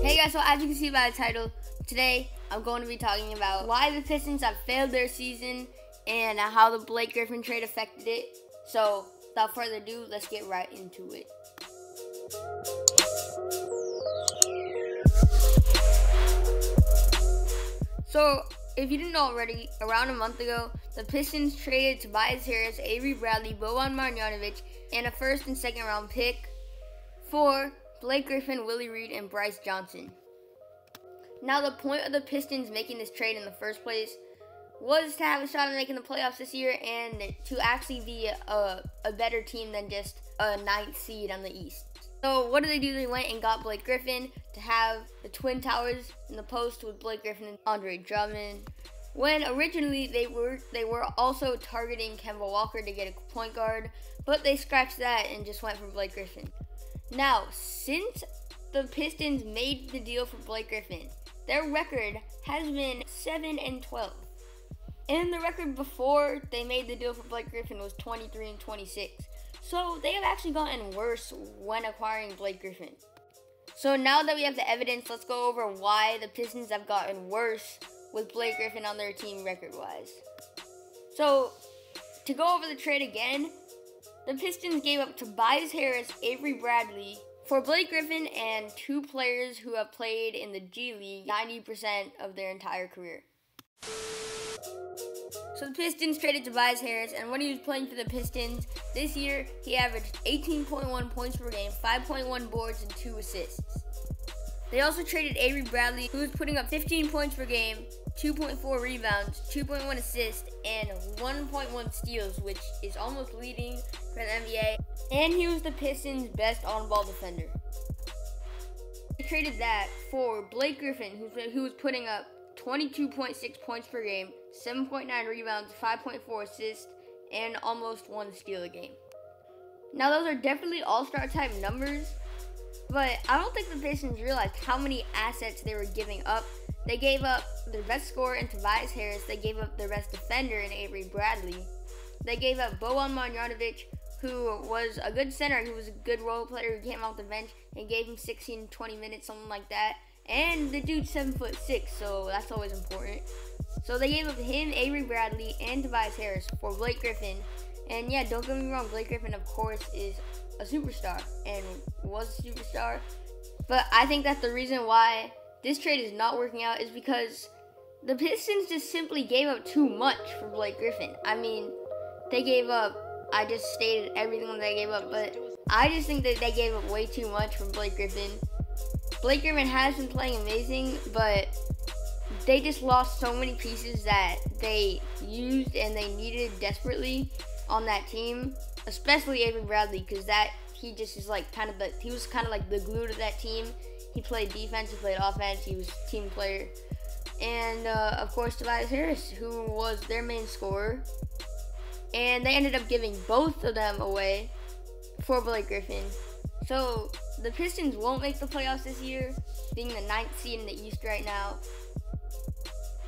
Hey guys, so as you can see by the title, today I'm going to be talking about why the Pistons have failed their season and how the Blake Griffin trade affected it. So without further ado, let's get right into it. So if you didn't know already, around a month ago, the Pistons traded Tobias Harris, Avery Bradley, Boban Marjanovic, and a first and second round pick for Blake Griffin, Willie Reed, and Bryce Johnson. Now, the point of the Pistons making this trade in the first place was to have a shot at making the playoffs this year and to actually be a better team than just a 9th seed on the East. So what did they do? They went and got Blake Griffin to have the Twin Towers in the post with Blake Griffin and Andre Drummond. When originally they were also targeting Kemba Walker to get a point guard, but they scratched that and just went for Blake Griffin. Now, since the Pistons made the deal for Blake Griffin, their record has been 7-12. And the record before they made the deal for Blake Griffin was 23-26. So they have actually gotten worse when acquiring Blake Griffin. So now that we have the evidence, let's go over why the Pistons have gotten worse with Blake Griffin on their team record-wise. So, to go over the trade again, the Pistons gave up Tobias Harris, Avery Bradley for Blake Griffin and 2 players who have played in the G League 90% of their entire career. So the Pistons traded Tobias Harris, and when he was playing for the Pistons this year, he averaged 18.1 points per game, 5.1 boards, and 2 assists. They also traded Avery Bradley, who was putting up 15 points per game, 2.4 rebounds, 2.1 assists, and 1.1 steals, which is almost leading for the NBA. And he was the Pistons' best on-ball defender. They traded that for Blake Griffin, who was putting up 22.6 points per game, 7.9 rebounds, 5.4 assists, and almost 1 steal a game. Now, those are definitely all-star type numbers, but I don't think the Pistons realized how many assets they were giving up. They gave up their best scorer in Tobias Harris. They gave up their best defender in Avery Bradley. They gave up Boban Marjanovic, who was a good center. He was a good role player who came off the bench and gave him 16, 20 minutes, something like that. And the dude's 7'6", so that's always important. So they gave up him, Avery Bradley, and Tobias Harris for Blake Griffin. And yeah, don't get me wrong, Blake Griffin, of course, is a superstar and was a superstar. But I think that the reason why this trade is not working out is because the Pistons just simply gave up too much for Blake Griffin. I mean, they gave up, I just stated everything that they gave up, but I just think that they gave up way too much for Blake Griffin. Blake Griffin has been playing amazing, but they just lost so many pieces that they used and they needed desperately on that team, especially Avery Bradley, because he just is like he was kind of like the glue to that team. He played defense, he played offense, he was a team player. And, of course, Tobias Harris, who was their main scorer. And they ended up giving both of them away for Blake Griffin. So, the Pistons won't make the playoffs this year, being the 9th seed in the East right now.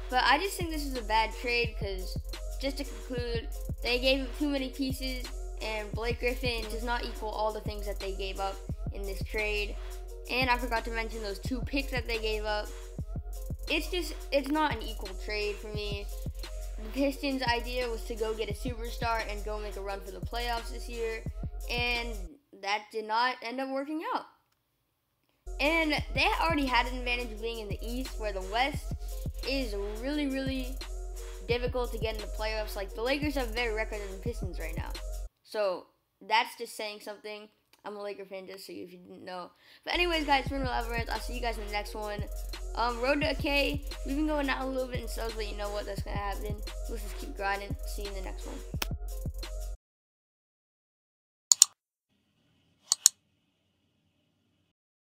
But I just think this is a bad trade because, just to conclude, they gave up too many pieces, and Blake Griffin does not equal all the things that they gave up in this trade. And I forgot to mention those 2 picks that they gave up. It's not an equal trade for me. The Pistons' idea was to go get a superstar and go make a run for the playoffs this year. And that did not end up working out. And they already had an advantage of being in the East, where the West is really, really difficult to get in the playoffs. Like, the Lakers have a better record than the Pistons right now. So, that's just saying something. I'm a Laker fan, just so if you didn't know. But anyways, guys, it's been Labyrinth. I'll see you guys in the next one. Road to a K. We've been going out a little bit in subs, but you know what? That's going to happen. Let's just keep grinding. See you in the next one.